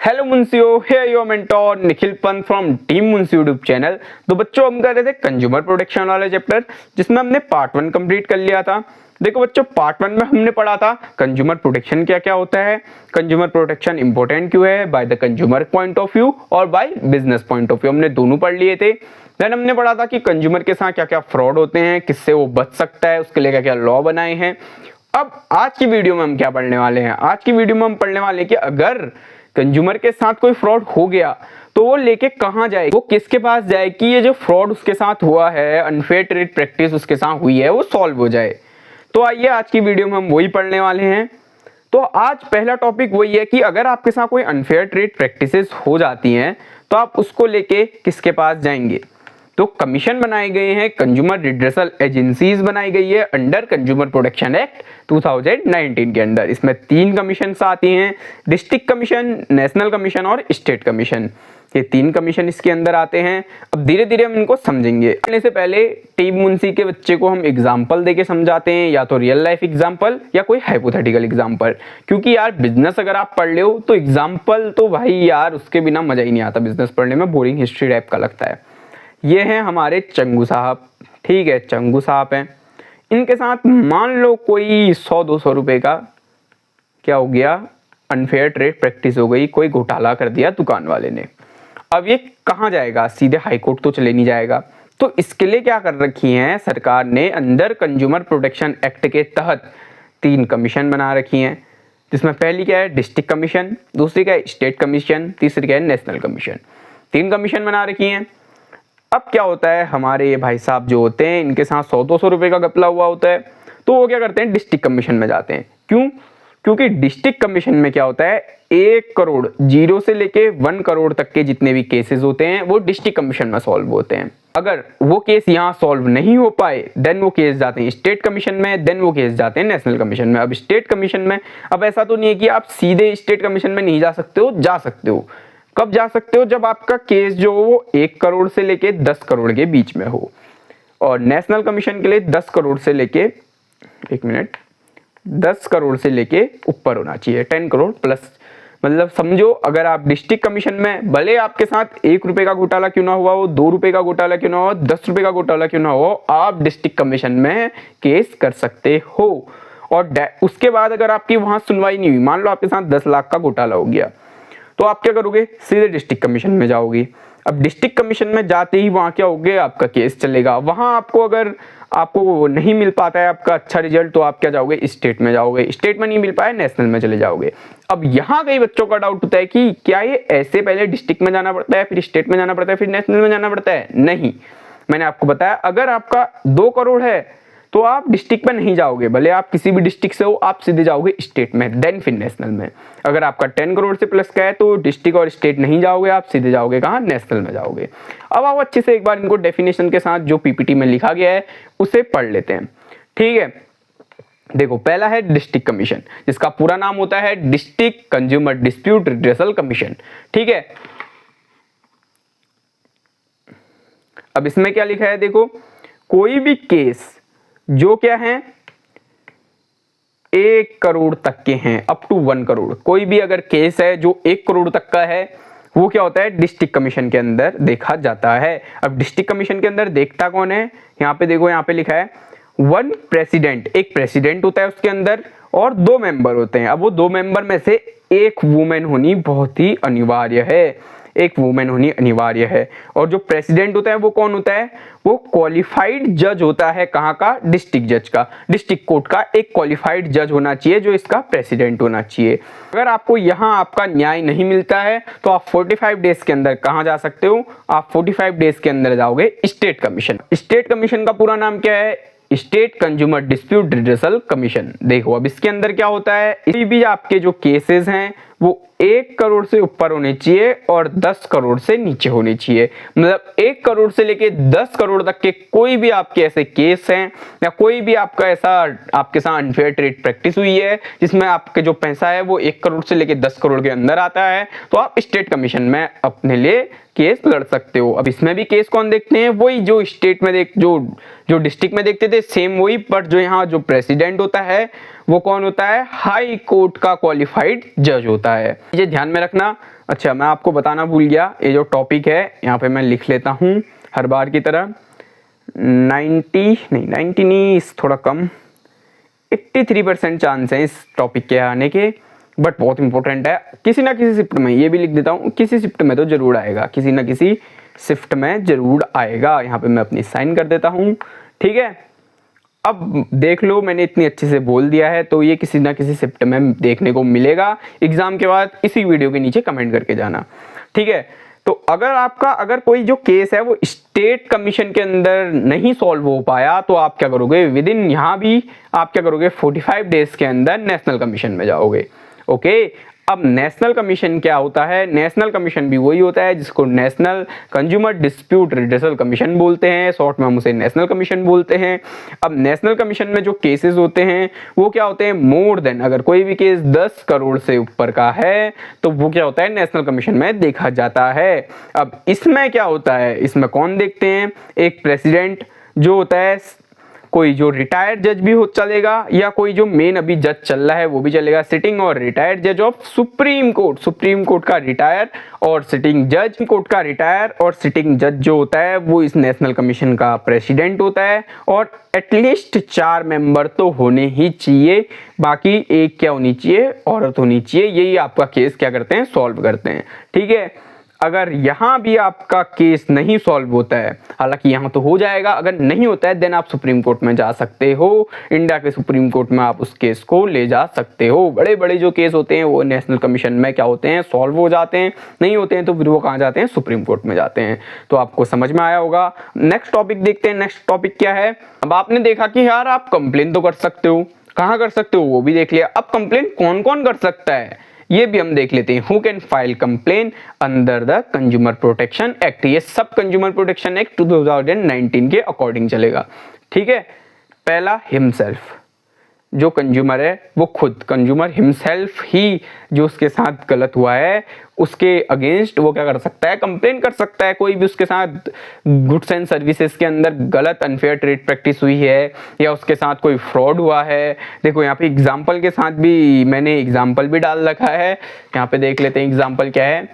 Hello मुंसियो, here your mentor Nikhil Pant from team Munsi YouTube channel. तो बच्चों हम कर रहे थे कंज्यूमर प्रोटेक्शन वाले चैप्टर, जिसमें हमने पार्ट 1 कंप्लीट कर लिया था। देखो बच्चों, पार्ट 1 में हमने पढ़ा था कंज्यूमर प्रोटेक्शन क्या क्या होता है, कंज्यूमर प्रोटेक्शन इंपॉर्टेंट क्यों है by the consumer point of view और by business point of view, हमने दोनों पढ़ लिए थे। देन हमने पढ़ा था कि कंज्यूमर के साथ क्या क्या फ्रॉड होते हैं, किससे वो बच सकता है, उसके लिए क्या क्या लॉ बनाए हैं। अब आज की वीडियो में हम क्या पढ़ने वाले हैं, आज की वीडियो में हम पढ़ने वाले हैं कि अगर कंज्यूमर के साथ कोई फ्रॉड हो गया तो वो लेके कहां जाए, वो किसके पास जाए कि ये जो फ्रॉड उसके साथ हुआ है, अनफेयर ट्रेड प्रैक्टिस उसके साथ हुई है, वो सॉल्व हो जाए। तो आइए आज की वीडियो में हम वही पढ़ने वाले हैं। तो आज पहला टॉपिक वही है कि अगर आपके साथ कोई अनफेयर ट्रेड प्रैक्टिसेस हो जाती हैं तो आप उसको लेके किसके पास जाएंगे। तो कमीशन बनाए गए हैं, कंज्यूमर रिड्रेसल एजेंसीज बनाई गई है अंडर कंज्यूमर प्रोटेक्शन एक्ट 2019 के अंडर। इसमें 3 कमीशन आती हैं, डिस्ट्रिक्ट कमीशन, नेशनल कमीशन और स्टेट कमीशन। ये 3 कमीशन इसके अंदर आते हैं। अब धीरे धीरे हम इनको समझेंगे। पढ़ने से पहले टीम मुंसी के बच्चे को हम एग्जाम्पल देके समझाते हैं, या तो रियल लाइफ एग्जाम्पल या कोई हाइपोथेटिकल एग्जाम्पल, क्योंकि यार बिजनेस अगर आप पढ़ ले हो तो एग्जाम्पल तो भाई यार उसके बिना मजा ही नहीं आता, बिजनेस पढ़ने में बोरिंग हिस्ट्री टाइप का लगता है। ये हैं हमारे चंगू साहब, ठीक है, चंगू साहब हैं। इनके साथ मान लो कोई 100-200 रुपए का क्या हो गया, अनफेयर ट्रेड प्रैक्टिस हो गई, कोई घोटाला कर दिया दुकान वाले ने। अब ये कहाँ जाएगा, सीधे हाई कोर्ट तो चले नहीं जाएगा। तो इसके लिए क्या कर रखी है सरकार ने, अंदर कंज्यूमर प्रोटेक्शन एक्ट के तहत 3 कमीशन बना रखी हैं, जिसमें पहली क्या है डिस्ट्रिक्ट कमीशन, दूसरी क्या है स्टेट कमीशन, तीसरी क्या है नेशनल कमीशन। 3 कमीशन बना रखी हैं। अब क्या होता है, हमारे ये भाई साहब जो होते हैं इनके साथ 100-200 रुपए का घपला हुआ होता है, तो वो क्या करते हैं डिस्ट्रिक्ट कमीशन में जाते हैं। क्यों? क्योंकि डिस्ट्रिक्ट कमीशन में क्या होता है 1 करोड़ 0 से लेके 1 करोड़ तक के जितने भी केसेस होते हैं वो डिस्ट्रिक्ट कमीशन में सॉल्व होते हैं। अगर वो केस यहाँ सॉल्व नहीं हो पाए देन वो केस जाते हैं स्टेट कमीशन में, देन वो केस जाते हैं नेशनल कमीशन में। अब स्टेट कमीशन में अब ऐसा तो नहीं है कि आप सीधे स्टेट कमीशन में नहीं जा सकते हो, जा सकते हो। कब जा सकते हो, जब आपका केस जो वो 1 करोड़ से लेके 10 करोड़ के बीच में हो। और नेशनल कमीशन के लिए 10 करोड़ से लेके 10 करोड़ से लेके ऊपर होना चाहिए, 10 करोड़ प्लस। मतलब समझो अगर आप डिस्ट्रिक्ट कमीशन में भले आपके साथ 1 रुपए का घोटाला क्यों ना हुआ हो, 2 रुपए का घोटाला क्यों ना हो, 10 रुपए का घोटाला क्यों ना हो, आप डिस्ट्रिक्ट कमीशन में केस कर सकते हो। और उसके बाद अगर आपकी वहां सुनवाई नहीं हुई, मान लो आपके साथ 10 लाख का घोटाला हो गया, तो आप क्या करोगे, सीधे डिस्ट्रिक्ट कमीशन में जाओगे। अब डिस्ट्रिक्ट कमीशन में जाते ही वहां क्या होगे, आपका केस चलेगा। वहां आपको अगर आपको नहीं मिल पाता है आपका अच्छा रिजल्ट, तो आप क्या जाओगे स्टेट में जाओगे, स्टेट में नहीं मिल पाया नेशनल में चले जाओगे। अब यहाँ कई बच्चों का डाउट होता है कि क्या ये ऐसे पहले डिस्ट्रिक्ट में जाना पड़ता है, फिर स्टेट में जाना पड़ता है, फिर नेशनल में जाना पड़ता है? नहीं, मैंने आपको बताया अगर आपका 2 करोड़ है तो आप डिस्ट्रिक्ट में नहीं जाओगे, भले आप किसी भी डिस्ट्रिक्ट से हो, आप सीधे जाओगे स्टेट में, देन फिर नेशनल में। अगर आपका 10 करोड़ से प्लस का है तो डिस्ट्रिक्ट और स्टेट नहीं जाओगे, आप सीधे जाओगे कहाँ, नेशनल में जाओगे। अब आप अच्छे से एक बार इनको डेफिनेशन के साथ जो पीपीटी में लिखा गया है उसे पढ़ लेते हैं, ठीक है। देखो पहला है डिस्ट्रिक्ट कमीशन, जिसका पूरा नाम होता है district consumer dispute redressal commission, ठीक है। अब इसमें क्या लिखा है, देखो कोई भी केस जो क्या है 1 करोड़ तक के हैं, अप टू 1 करोड़, कोई भी अगर केस है जो 1 करोड़ तक का है वो क्या होता है डिस्ट्रिक्ट कमीशन के अंदर देखा जाता है। अब डिस्ट्रिक्ट कमीशन के अंदर देखता कौन है, यहाँ पे देखो, यहाँ पे लिखा है 1 प्रेसिडेंट, एक प्रेसिडेंट होता है उसके अंदर और 2 मेंबर होते हैं। अब वो 2 मेंबर में से एक वुमेन होनी बहुत ही अनिवार्य है, एक वुमेन होनी अनिवार्य है। और जो प्रेसिडेंट होता है वो कौन होता है, वो क्वालिफाइड जज होता है, कहाँ का, डिस्ट्रिक्ट जज का, डिस्ट्रिक्ट कोर्ट का एक क्वालिफाइड जज होना चाहिए जो इसका प्रेसिडेंट होना चाहिए। अगर आपको यहाँ आपका न्याय नहीं मिलता है तो आप 45 डेज के अंदर कहाँ जा सकते हो, आप 45 डेज के अंदर जाओगे स्टेट कमीशन। स्टेट कमीशन का पूरा नाम क्या है, state consumer dispute redressal commission. देखो अब इसके अंदर क्या होता है, इसी भी आपके जो केसेस हैं वो 1 करोड़ से ऊपर होने चाहिए और 10 करोड़ से नीचे होने चाहिए। मतलब 1 करोड़ से लेके 10 करोड़ तक के कोई भी आपके ऐसे केस हैं या कोई भी आपका ऐसा आपके साथ अनफेयर ट्रेड प्रैक्टिस हुई है जिसमें आपके जो पैसा है वो 1 करोड़ से लेके 10 करोड़ के अंदर आता है, तो आप स्टेट कमीशन में अपने लिए केस लड़ सकते हो। अब इसमें भी केस कौन देखते हैं, वही जो स्टेट में जो डिस्ट्रिक्ट में देखते थे सेम वही, बट जो यहाँ जो प्रेसिडेंट होता है वो कौन होता है? हाई कोर्ट का क्वालिफाइड जज होता है। ये ध्यान में रखना। अच्छा, मैं आपको बताना भूल गया, ये जो टॉपिक है यहाँ पे मैं लिख लेता हूँ हर बार की तरह। 90 नहीं, थोड़ा कम, 83% चांस है इस टॉपिक के आने के, बट बहुत इंपॉर्टेंट है। किसी ना किसी शिफ्ट में, ये भी लिख देता हूँ, किसी शिफ्ट में तो जरूर आएगा, किसी ना किसी शिफ्ट में जरूर आएगा। यहाँ पे मैं अपनी साइन कर देता हूँ, ठीक है। अब देख लो, मैंने इतनी अच्छे से बोल दिया है, तो ये किसी ना किसी शिफ्ट में देखने को मिलेगा एग्जाम के बाद। इसी वीडियो के नीचे कमेंट करके जाना, ठीक है। तो अगर कोई जो केस है वो स्टेट कमीशन के अंदर नहीं सॉल्व हो पाया, तो आप क्या करोगे? विद इन यहाँ भी आप क्या करोगे? 45 डेज के अंदर नेशनल कमीशन में जाओगे। ओके, अब नेशनल कमीशन क्या होता है? नेशनल कमीशन भी वही होता है जिसको national consumer dispute redressal commission बोलते हैं, शॉर्ट में हम उसे नेशनल कमीशन बोलते हैं। अब नेशनल कमीशन में जो केसेस होते हैं वो क्या होते हैं? मोर देन, अगर कोई भी केस 10 करोड़ से ऊपर का है तो वो क्या होता है? नेशनल कमीशन में देखा जाता है। अब इसमें क्या होता है? इसमें कौन देखते हैं? एक प्रेसिडेंट जो होता है, कोई जो रिटायर्ड जज भी हो चलेगा, या कोई जो मेन अभी जज चल रहा है वो भी चलेगा। सिटिंग और रिटायर्ड जज of supreme court, supreme court का रिटायर और सिटिंग जज, कोर्ट का रिटायर और सिटिंग जज जो होता है वो इस नेशनल कमीशन का प्रेसिडेंट होता है। और एटलीस्ट 4 मेंबर तो होने ही चाहिए, बाकी एक क्या होनी चाहिए? औरत होनी चाहिए। यही आपका केस क्या करते हैं? सॉल्व करते हैं, ठीक है। अगर यहाँ भी आपका केस नहीं सॉल्व होता है, हालांकि यहाँ तो हो जाएगा, अगर नहीं होता है देन आप सुप्रीम कोर्ट में जा सकते हो। इंडिया के सुप्रीम कोर्ट में आप उस केस को ले जा सकते हो। बड़े बड़े जो केस होते हैं वो नेशनल कमीशन में क्या होते हैं? सॉल्व हो जाते हैं। नहीं होते हैं तो फिर वो कहाँ जाते हैं? सुप्रीम कोर्ट में जाते हैं। तो आपको समझ में आया होगा। नेक्स्ट टॉपिक देखते हैं। नेक्स्ट टॉपिक क्या है? अब आपने देखा कि यार आप कंप्लेन तो कर सकते हो, कहाँ कर सकते हो वो भी देख लिया। अब कंप्लेन कौन कौन कर सकता है ये भी हम देख लेते हैं। Who can file complain under the consumer protection act. ये सब कंज्यूमर प्रोटेक्शन एक्ट 2019 के अकॉर्डिंग चलेगा, ठीक है। पहला, हिमसेल्फ, जो कंज्यूमर है वो खुद, कंज्यूमर हिमसेल्फ ही जो उसके साथ गलत हुआ है उसके अगेंस्ट वो क्या कर सकता है? कंप्लेन कर सकता है। कोई भी उसके साथ गुड्स एंड सर्विसेज के अंदर गलत अनफेयर ट्रेड प्रैक्टिस हुई है या उसके साथ कोई फ्रॉड हुआ है। देखो यहाँ पे एग्जाम्पल के साथ भी मैंने एग्जाम्पल भी डाल रखा है, यहाँ पे देख लेते हैं एग्जाम्पल क्या है।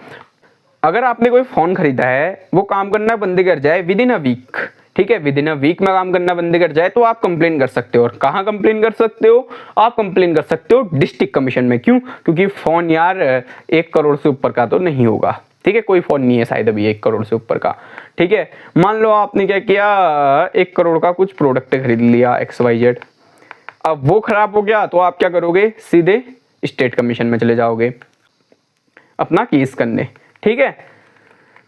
अगर आपने कोई फोन खरीदा है, वो काम करना बंद कर जाए विद इन अ वीक, ठीक है, विद इन अ वीक में काम करना बंद कर जाए, तो आप कंप्लेन कर सकते हो। और कहाँ कंप्लेन कर सकते हो? आप कंप्लेन कर सकते हो डिस्ट्रिक्ट कमीशन में। क्यों? क्योंकि फोन यार 1 करोड़ से ऊपर का तो नहीं होगा, ठीक है। कोई फोन नहीं है शायद अभी 1 करोड़ से ऊपर का, ठीक है। मान लो आपने क्या किया, 1 करोड़ का कुछ प्रोडक्ट खरीद लिया XYZ, अब वो खराब हो गया तो आप क्या करोगे? सीधे स्टेट कमीशन में चले जाओगे अपना केस करने, ठीक है।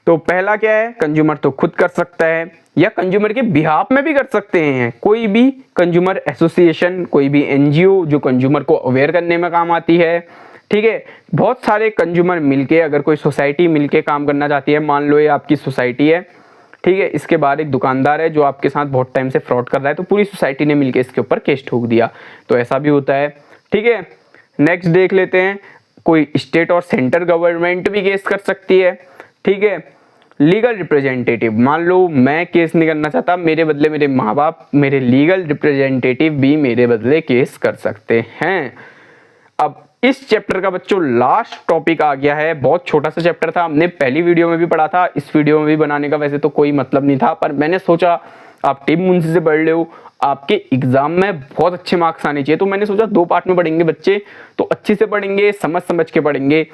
तो पहला क्या है? कंज्यूमर तो खुद कर सकता है या कंज्यूमर के बिहाफ में भी कर सकते हैं। कोई भी कंज्यूमर एसोसिएशन, कोई भी NGO जो कंज्यूमर को अवेयर करने में काम आती है, ठीक है। बहुत सारे कंज्यूमर मिलके, अगर कोई सोसाइटी मिलके काम करना चाहती है, मान लो ये आपकी सोसाइटी है, ठीक है, इसके बाहर एक दुकानदार है जो आपके साथ बहुत टाइम से फ्रॉड कर रहा है, तो पूरी सोसाइटी ने मिलके इसके ऊपर केस ठोक दिया, तो ऐसा भी होता है, ठीक है। नेक्स्ट देख लेते हैं, कोई स्टेट और सेंटर गवर्नमेंट भी केस कर सकती है, ठीक है। लीगल रिप्रेजेंटेटिव, मान लो मैं केस नहीं करना चाहता, मेरे बदले मेरे माँ बाप, मेरे लीगल रिप्रेजेंटेटिव भी मेरे बदले केस कर सकते हैं। अब इस चैप्टर का बच्चों लास्ट टॉपिक आ गया है। बहुत छोटा सा चैप्टर था, हमने पहली वीडियो में भी पढ़ा था, इस वीडियो में भी बनाने का वैसे तो कोई मतलब नहीं था, पर मैंने सोचा आप टीम मुंशी से पढ़ रहे हो, आपके एग्जाम में बहुत अच्छे मार्क्स आने चाहिए, तो मैंने सोचा 2 पार्ट में पढ़ेंगे बच्चे, तो अच्छे से पढ़ेंगे, समझ समझ के पढ़ेंगे।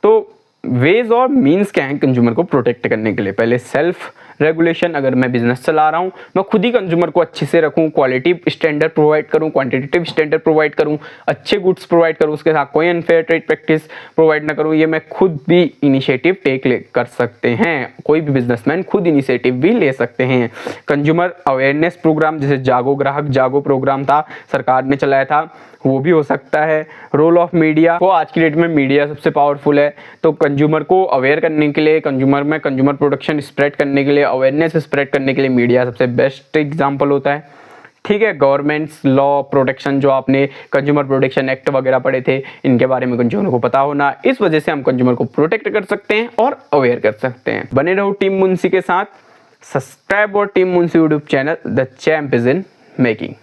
तो वेज और मीन्स क्या है कंज्यूमर को प्रोटेक्ट करने के लिए? पहले सेल्फ रेगुलेशन, अगर मैं बिजनेस चला रहा हूँ, मैं खुद ही कंज्यूमर को अच्छे से रखूँ, क्वालिटी स्टैंडर्ड प्रोवाइड करूँ, क्वांटिटेटिव स्टैंडर्ड प्रोवाइड करूँ, अच्छे गुड्स प्रोवाइड करूँ, उसके साथ कोई अनफेयर ट्रेड प्रैक्टिस प्रोवाइड ना करूँ, ये मैं खुद भी इनिशिएटिव कर सकते हैं। कोई भी बिजनेसमैन खुद इनिशिएटिव भी ले सकते हैं। कंज्यूमर अवेयरनेस प्रोग्राम, जैसे जागो ग्राहक जागो प्रोग्राम था, सरकार ने चलाया था, वो भी हो सकता है। रोल ऑफ मीडिया, वो आज की डेट में मीडिया सबसे पावरफुल है, तो कंज्यूमर को अवेयर करने के लिए, कंज्यूमर में कंज्यूमर प्रोटेक्शन स्प्रेड करने के लिए, अवेयरनेस स्प्रेड करने के लिए मीडिया सबसे बेस्ट एग्जांपल होता है, ठीक है। गवर्नमेंट्स लॉ प्रोटेक्शन, जो आपने कंज्यूमर प्रोटेक्शन एक्ट वगैरह पढ़े थे, इनके बारे में कंज्यूमर को पता होना, इस वजह से हम कंज्यूमर को प्रोटेक्ट कर सकते हैं और अवेयर कर सकते हैं। बने रहो टीम मुंशी के साथ, सब्सक्राइब और team Munshi YouTube channel, the champ is in making.